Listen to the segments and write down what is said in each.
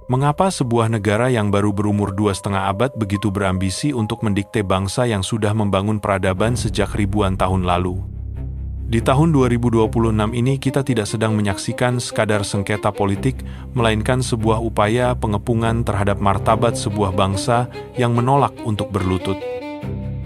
Mengapa sebuah negara yang baru berumur 2,5 abad begitu berambisi untuk mendikte bangsa yang sudah membangun peradaban sejak ribuan tahun lalu? Di tahun 2026 ini kita tidak sedang menyaksikan sekadar sengketa politik, melainkan sebuah upaya pengepungan terhadap martabat sebuah bangsa yang menolak untuk berlutut.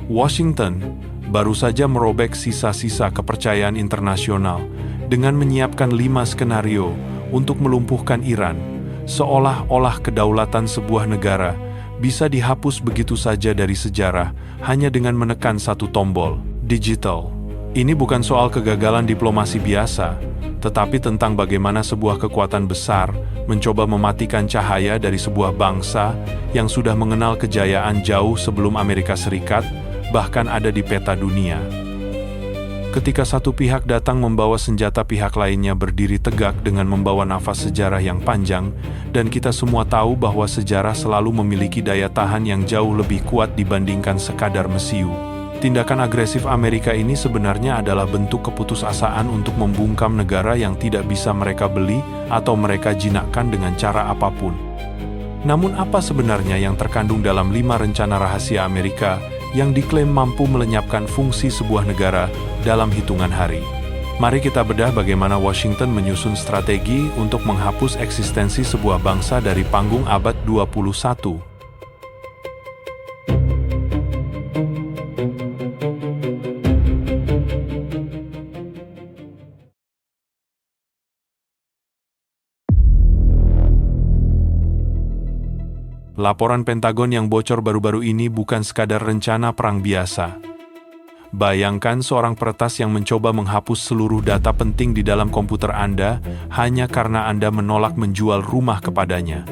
Washington baru saja merobek sisa-sisa kepercayaan internasional dengan menyiapkan 5 skenario untuk melumpuhkan Iran, seolah-olah kedaulatan sebuah negara bisa dihapus begitu saja dari sejarah hanya dengan menekan satu tombol, digital. Ini bukan soal kegagalan diplomasi biasa, tetapi tentang bagaimana sebuah kekuatan besar mencoba mematikan cahaya dari sebuah bangsa yang sudah mengenal kejayaan jauh sebelum Amerika Serikat, bahkan ada di peta dunia. Ketika satu pihak datang membawa senjata, pihak lainnya berdiri tegak dengan membawa nafas sejarah yang panjang, dan kita semua tahu bahwa sejarah selalu memiliki daya tahan yang jauh lebih kuat dibandingkan sekadar mesiu. Tindakan agresif Amerika ini sebenarnya adalah bentuk keputusasaan untuk membungkam negara yang tidak bisa mereka beli atau mereka jinakkan dengan cara apapun. Namun apa sebenarnya yang terkandung dalam 5 rencana rahasia Amerika yang diklaim mampu melenyapkan fungsi sebuah negara dalam hitungan hari? Mari kita bedah bagaimana Washington menyusun strategi untuk menghapus eksistensi sebuah bangsa dari panggung abad 21. Laporan Pentagon yang bocor baru-baru ini bukan sekadar rencana perang biasa. Bayangkan seorang peretas yang mencoba menghapus seluruh data penting di dalam komputer Anda hanya karena Anda menolak menjual rumah kepadanya.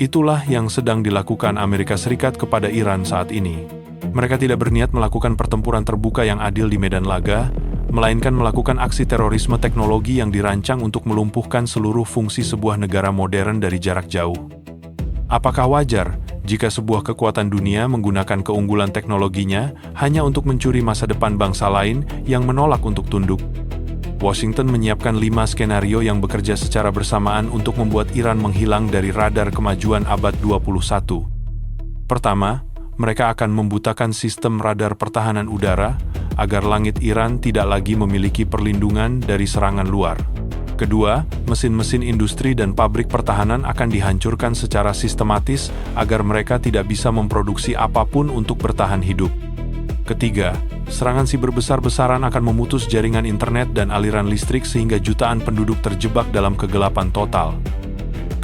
Itulah yang sedang dilakukan Amerika Serikat kepada Iran saat ini. Mereka tidak berniat melakukan pertempuran terbuka yang adil di medan laga, melainkan melakukan aksi terorisme teknologi yang dirancang untuk melumpuhkan seluruh fungsi sebuah negara modern dari jarak jauh. Apakah wajar jika sebuah kekuatan dunia menggunakan keunggulan teknologinya hanya untuk mencuri masa depan bangsa lain yang menolak untuk tunduk? Washington menyiapkan 5 skenario yang bekerja secara bersamaan untuk membuat Iran menghilang dari radar kemajuan abad 21. Pertama, mereka akan membutakan sistem radar pertahanan udara agar langit Iran tidak lagi memiliki perlindungan dari serangan luar. Kedua, mesin-mesin industri dan pabrik pertahanan akan dihancurkan secara sistematis agar mereka tidak bisa memproduksi apapun untuk bertahan hidup. Ketiga, serangan siber besar-besaran akan memutus jaringan internet dan aliran listrik sehingga jutaan penduduk terjebak dalam kegelapan total.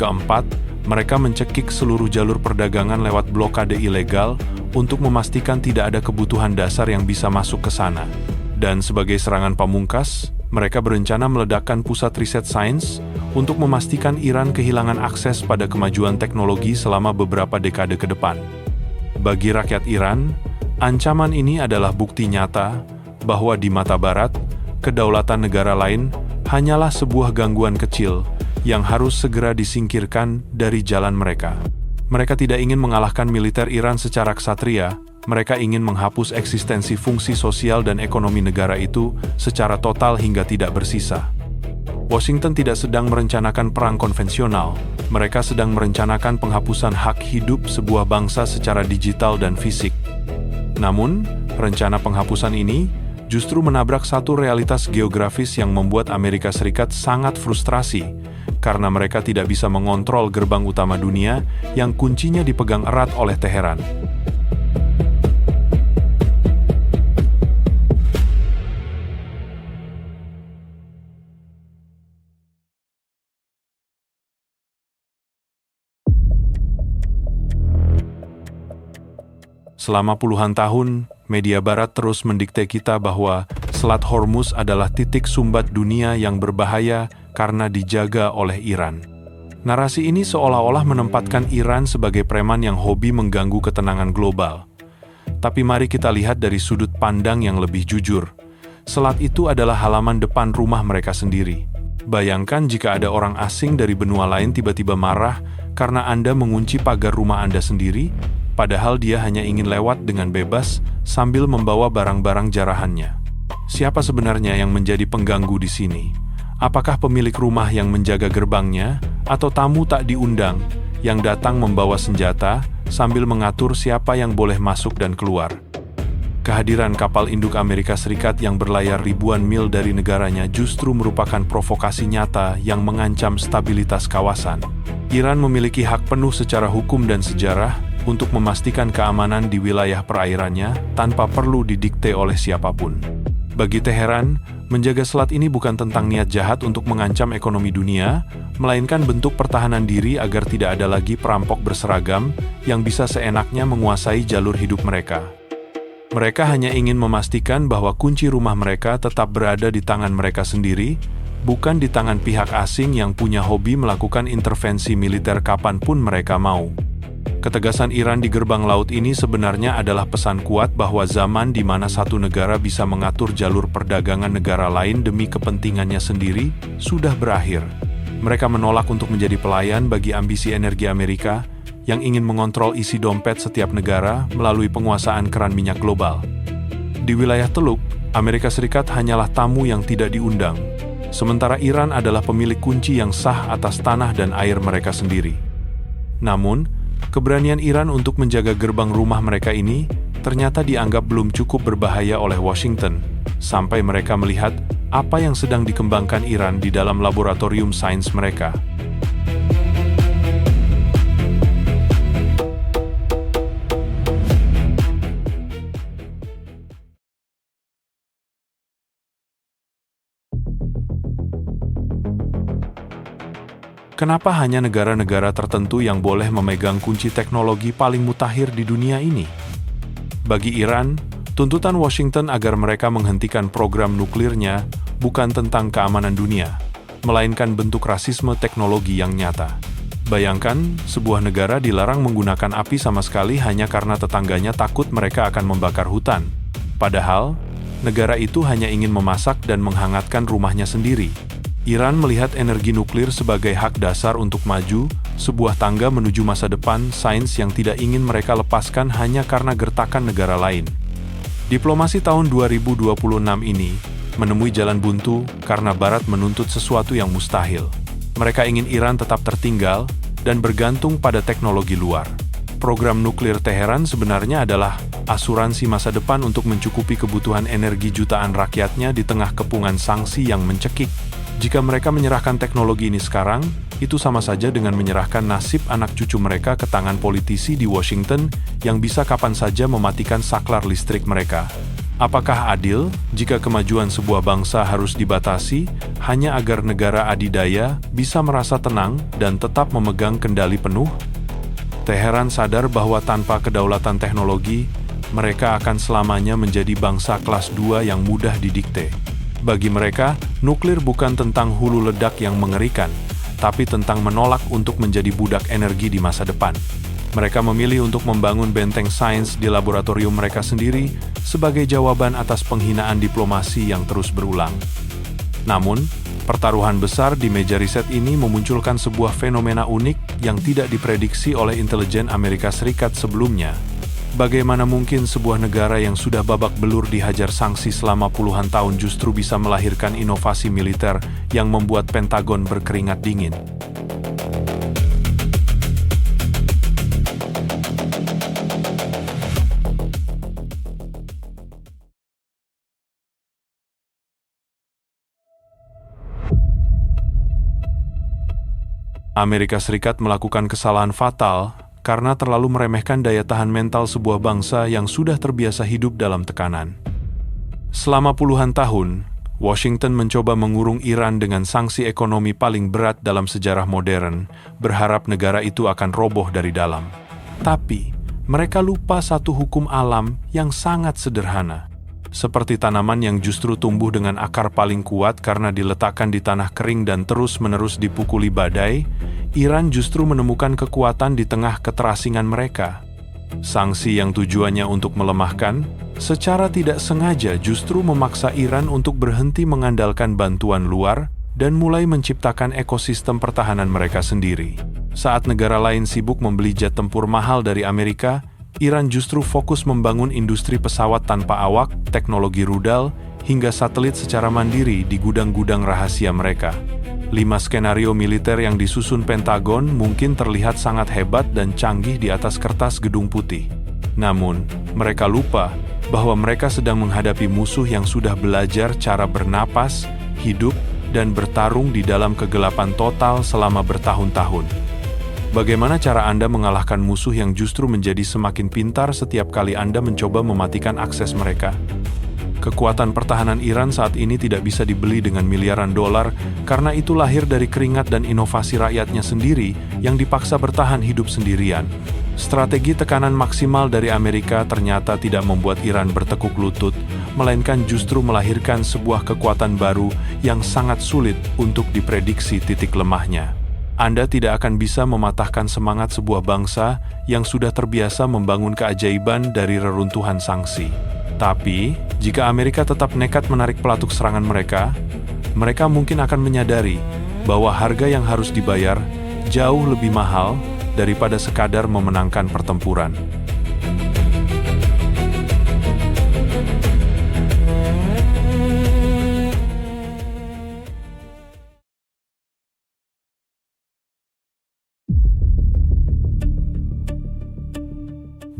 Keempat, mereka mencekik seluruh jalur perdagangan lewat blokade ilegal untuk memastikan tidak ada kebutuhan dasar yang bisa masuk ke sana. Dan sebagai serangan pamungkas, mereka berencana meledakkan pusat riset sains untuk memastikan Iran kehilangan akses pada kemajuan teknologi selama beberapa dekade ke depan. Bagi rakyat Iran, ancaman ini adalah bukti nyata bahwa di mata Barat, kedaulatan negara lain hanyalah sebuah gangguan kecil yang harus segera disingkirkan dari jalan mereka. Mereka tidak ingin mengalahkan militer Iran secara ksatria. Mereka ingin menghapus eksistensi fungsi sosial dan ekonomi negara itu secara total hingga tidak bersisa. Washington tidak sedang merencanakan perang konvensional, mereka sedang merencanakan penghapusan hak hidup sebuah bangsa secara digital dan fisik. Namun, rencana penghapusan ini justru menabrak satu realitas geografis yang membuat Amerika Serikat sangat frustrasi, karena mereka tidak bisa mengontrol gerbang utama dunia yang kuncinya dipegang erat oleh Teheran. Selama puluhan tahun, media Barat terus mendikte kita bahwa Selat Hormuz adalah titik sumbat dunia yang berbahaya karena dijaga oleh Iran. Narasi ini seolah-olah menempatkan Iran sebagai preman yang hobi mengganggu ketenangan global. Tapi mari kita lihat dari sudut pandang yang lebih jujur. Selat itu adalah halaman depan rumah mereka sendiri. Bayangkan jika ada orang asing dari benua lain tiba-tiba marah karena Anda mengunci pagar rumah Anda sendiri, padahal dia hanya ingin lewat dengan bebas sambil membawa barang-barang jarahannya. Siapa sebenarnya yang menjadi pengganggu di sini? Apakah pemilik rumah yang menjaga gerbangnya, atau tamu tak diundang yang datang membawa senjata sambil mengatur siapa yang boleh masuk dan keluar. Kehadiran kapal induk Amerika Serikat yang berlayar ribuan mil dari negaranya justru merupakan provokasi nyata yang mengancam stabilitas kawasan. Iran memiliki hak penuh secara hukum dan sejarah untuk memastikan keamanan di wilayah perairannya tanpa perlu didikte oleh siapapun. Bagi Teheran, menjaga selat ini bukan tentang niat jahat untuk mengancam ekonomi dunia, melainkan bentuk pertahanan diri agar tidak ada lagi perampok berseragam yang bisa seenaknya menguasai jalur hidup mereka. Mereka hanya ingin memastikan bahwa kunci rumah mereka tetap berada di tangan mereka sendiri, bukan di tangan pihak asing yang punya hobi melakukan intervensi militer kapanpun mereka mau. Ketegasan Iran di gerbang laut ini sebenarnya adalah pesan kuat bahwa zaman di mana satu negara bisa mengatur jalur perdagangan negara lain demi kepentingannya sendiri sudah berakhir. Mereka menolak untuk menjadi pelayan bagi ambisi energi Amerika yang ingin mengontrol isi dompet setiap negara melalui penguasaan keran minyak global. Di wilayah Teluk, Amerika Serikat hanyalah tamu yang tidak diundang, sementara Iran adalah pemilik kunci yang sah atas tanah dan air mereka sendiri. Namun, keberanian Iran untuk menjaga gerbang rumah mereka ini ternyata dianggap belum cukup berbahaya oleh Washington, sampai mereka melihat apa yang sedang dikembangkan Iran di dalam laboratorium sains mereka. Kenapa hanya negara-negara tertentu yang boleh memegang kunci teknologi paling mutakhir di dunia ini? Bagi Iran, tuntutan Washington agar mereka menghentikan program nuklirnya bukan tentang keamanan dunia, melainkan bentuk rasisme teknologi yang nyata. Bayangkan, sebuah negara dilarang menggunakan api sama sekali hanya karena tetangganya takut mereka akan membakar hutan. Padahal, negara itu hanya ingin memasak dan menghangatkan rumahnya sendiri. Iran melihat energi nuklir sebagai hak dasar untuk maju, sebuah tangga menuju masa depan sains yang tidak ingin mereka lepaskan hanya karena gertakan negara lain. Diplomasi tahun 2026 ini menemui jalan buntu karena Barat menuntut sesuatu yang mustahil. Mereka ingin Iran tetap tertinggal dan bergantung pada teknologi luar. Program nuklir Teheran sebenarnya adalah asuransi masa depan untuk mencukupi kebutuhan energi jutaan rakyatnya di tengah kepungan sanksi yang mencekik. Jika mereka menyerahkan teknologi ini sekarang, itu sama saja dengan menyerahkan nasib anak cucu mereka ke tangan politisi di Washington yang bisa kapan saja mematikan saklar listrik mereka. Apakah adil jika kemajuan sebuah bangsa harus dibatasi hanya agar negara adidaya bisa merasa tenang dan tetap memegang kendali penuh? Teheran sadar bahwa tanpa kedaulatan teknologi, mereka akan selamanya menjadi bangsa kelas 2 yang mudah didikte. Bagi mereka, nuklir bukan tentang hulu ledak yang mengerikan, tapi tentang menolak untuk menjadi budak energi di masa depan. Mereka memilih untuk membangun benteng sains di laboratorium mereka sendiri sebagai jawaban atas penghinaan diplomasi yang terus berulang. Namun, pertaruhan besar di meja riset ini memunculkan sebuah fenomena unik yang tidak diprediksi oleh intelijen Amerika Serikat sebelumnya. Bagaimana mungkin sebuah negara yang sudah babak belur dihajar sanksi selama puluhan tahun justru bisa melahirkan inovasi militer yang membuat Pentagon berkeringat dingin? Amerika Serikat melakukan kesalahan fatal karena terlalu meremehkan daya tahan mental sebuah bangsa yang sudah terbiasa hidup dalam tekanan. Selama puluhan tahun, Washington mencoba mengurung Iran dengan sanksi ekonomi paling berat dalam sejarah modern, berharap negara itu akan roboh dari dalam. Tapi, mereka lupa satu hukum alam yang sangat sederhana. Seperti tanaman yang justru tumbuh dengan akar paling kuat karena diletakkan di tanah kering dan terus-menerus dipukuli badai, Iran justru menemukan kekuatan di tengah keterasingan mereka. Sanksi yang tujuannya untuk melemahkan, secara tidak sengaja justru memaksa Iran untuk berhenti mengandalkan bantuan luar dan mulai menciptakan ekosistem pertahanan mereka sendiri. Saat negara lain sibuk membeli jet tempur mahal dari Amerika, Iran justru fokus membangun industri pesawat tanpa awak, teknologi rudal, hingga satelit secara mandiri di gudang-gudang rahasia mereka. 5 skenario militer yang disusun Pentagon mungkin terlihat sangat hebat dan canggih di atas kertas Gedung Putih. Namun, mereka lupa bahwa mereka sedang menghadapi musuh yang sudah belajar cara bernapas, hidup, dan bertarung di dalam kegelapan total selama bertahun-tahun. Bagaimana cara Anda mengalahkan musuh yang justru menjadi semakin pintar setiap kali Anda mencoba mematikan akses mereka? Kekuatan pertahanan Iran saat ini tidak bisa dibeli dengan miliaran dolar karena itu lahir dari keringat dan inovasi rakyatnya sendiri yang dipaksa bertahan hidup sendirian. Strategi tekanan maksimal dari Amerika ternyata tidak membuat Iran bertekuk lutut, melainkan justru melahirkan sebuah kekuatan baru yang sangat sulit untuk diprediksi titik lemahnya. Anda tidak akan bisa mematahkan semangat sebuah bangsa yang sudah terbiasa membangun keajaiban dari reruntuhan sanksi. Tapi, jika Amerika tetap nekat menarik pelatuk serangan mereka mungkin akan menyadari bahwa harga yang harus dibayar jauh lebih mahal daripada sekadar memenangkan pertempuran.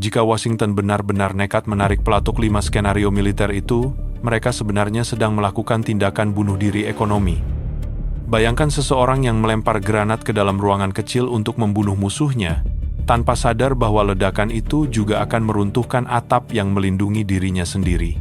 Jika Washington benar-benar nekat menarik pelatuk 5 skenario militer itu, mereka sebenarnya sedang melakukan tindakan bunuh diri ekonomi. Bayangkan seseorang yang melempar granat ke dalam ruangan kecil untuk membunuh musuhnya, tanpa sadar bahwa ledakan itu juga akan meruntuhkan atap yang melindungi dirinya sendiri.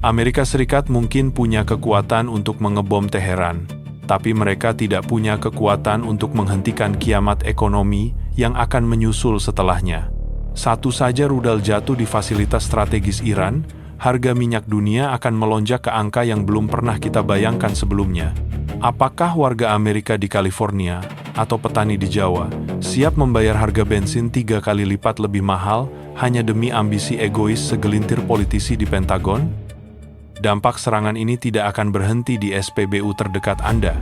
Amerika Serikat mungkin punya kekuatan untuk mengebom Teheran, tapi mereka tidak punya kekuatan untuk menghentikan kiamat ekonomi yang akan menyusul setelahnya. Satu saja rudal jatuh di fasilitas strategis Iran, harga minyak dunia akan melonjak ke angka yang belum pernah kita bayangkan sebelumnya. Apakah warga Amerika di California atau petani di Jawa siap membayar harga bensin 3 kali lipat lebih mahal hanya demi ambisi egois segelintir politisi di Pentagon? Dampak serangan ini tidak akan berhenti di SPBU terdekat Anda.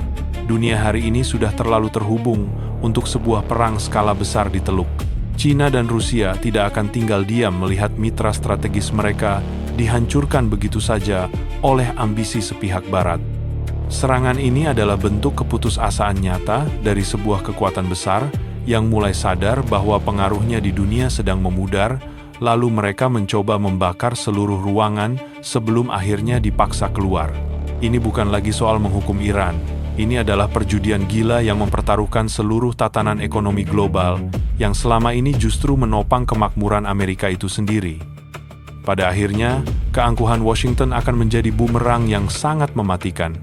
Dunia hari ini sudah terlalu terhubung untuk sebuah perang skala besar di Teluk. China dan Rusia tidak akan tinggal diam melihat mitra strategis mereka dihancurkan begitu saja oleh ambisi sepihak Barat. Serangan ini adalah bentuk keputusasaan nyata dari sebuah kekuatan besar yang mulai sadar bahwa pengaruhnya di dunia sedang memudar, lalu mereka mencoba membakar seluruh ruangan sebelum akhirnya dipaksa keluar. Ini bukan lagi soal menghukum Iran. Ini adalah perjudian gila yang mempertaruhkan seluruh tatanan ekonomi global yang selama ini justru menopang kemakmuran Amerika itu sendiri. Pada akhirnya, keangkuhan Washington akan menjadi bumerang yang sangat mematikan.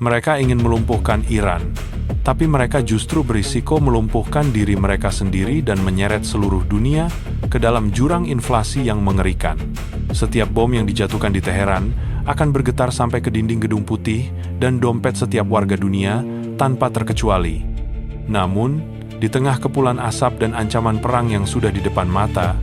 Mereka ingin melumpuhkan Iran, tapi mereka justru berisiko melumpuhkan diri mereka sendiri dan menyeret seluruh dunia ke dalam jurang inflasi yang mengerikan. Setiap bom yang dijatuhkan di Teheran akan bergetar sampai ke dinding Gedung Putih dan dompet setiap warga dunia tanpa terkecuali. Namun, di tengah kepulan asap dan ancaman perang yang sudah di depan mata,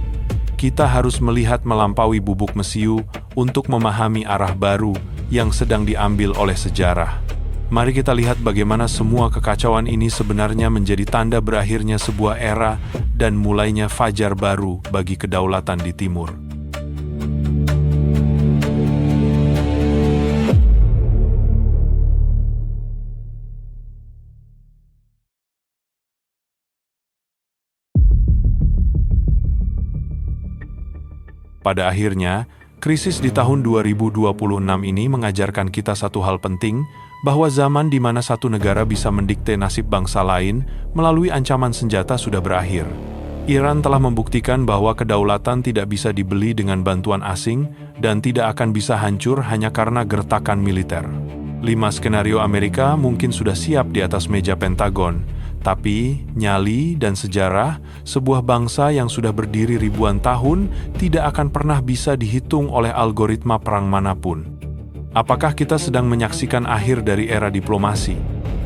kita harus melihat melampaui bubuk mesiu untuk memahami arah baru yang sedang diambil oleh sejarah. Mari kita lihat bagaimana semua kekacauan ini sebenarnya menjadi tanda berakhirnya sebuah era dan mulainya fajar baru bagi kedaulatan di Timur. Pada akhirnya, krisis di tahun 2026 ini mengajarkan kita satu hal penting, bahwa zaman di mana satu negara bisa mendikte nasib bangsa lain melalui ancaman senjata sudah berakhir. Iran telah membuktikan bahwa kedaulatan tidak bisa dibeli dengan bantuan asing dan tidak akan bisa hancur hanya karena gertakan militer. 5 skenario Amerika mungkin sudah siap di atas meja Pentagon, tapi nyali dan sejarah sebuah bangsa yang sudah berdiri ribuan tahun tidak akan pernah bisa dihitung oleh algoritma perang manapun. Apakah kita sedang menyaksikan akhir dari era diplomasi,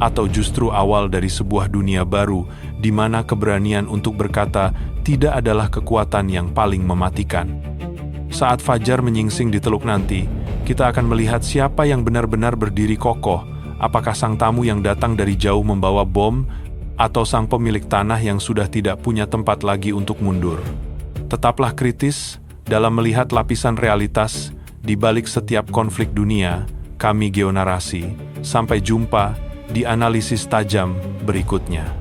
atau justru awal dari sebuah dunia baru di mana keberanian untuk berkata tidak adalah kekuatan yang paling mematikan? Saat fajar menyingsing di Teluk nanti, kita akan melihat siapa yang benar-benar berdiri kokoh, apakah sang tamu yang datang dari jauh membawa bom, atau sang pemilik tanah yang sudah tidak punya tempat lagi untuk mundur. Tetaplah kritis dalam melihat lapisan realitas di balik setiap konflik dunia. Kami Geonarasi. Sampai jumpa di analisis tajam berikutnya.